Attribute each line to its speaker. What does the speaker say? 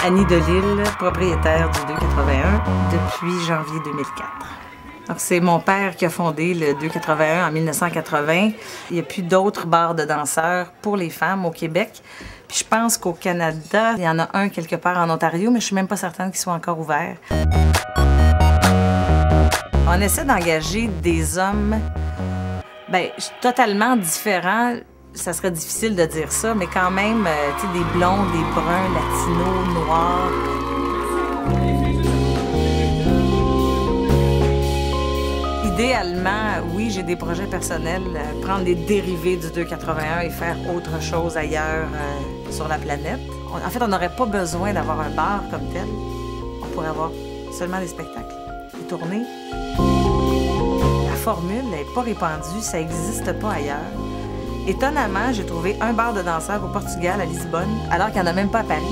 Speaker 1: Annie Delille, propriétaire du 281 depuis janvier 2004. Alors, c'est mon père qui a fondé le 281 en 1980. Il n'y a plus d'autres bars de danseurs pour les femmes au Québec. Puis je pense qu'au Canada, il y en a un quelque part en Ontario, mais je suis même pas certaine qu'il soit encore ouvert. On essaie d'engager des hommes, totalement différents. Ça serait difficile de dire ça, mais quand même, tu sais, des blonds, des bruns, latinos, noirs. Idéalement, oui, j'ai des projets personnels, prendre des dérivés du 281 et faire autre chose ailleurs sur la planète. En fait, on n'aurait pas besoin d'avoir un bar comme tel. On pourrait avoir seulement des spectacles, des tournées. La formule n'est pas répandue, ça n'existe pas ailleurs. Étonnamment, j'ai trouvé un bar de danseurs au Portugal, à Lisbonne, alors qu'il n'y en a même pas à Paris.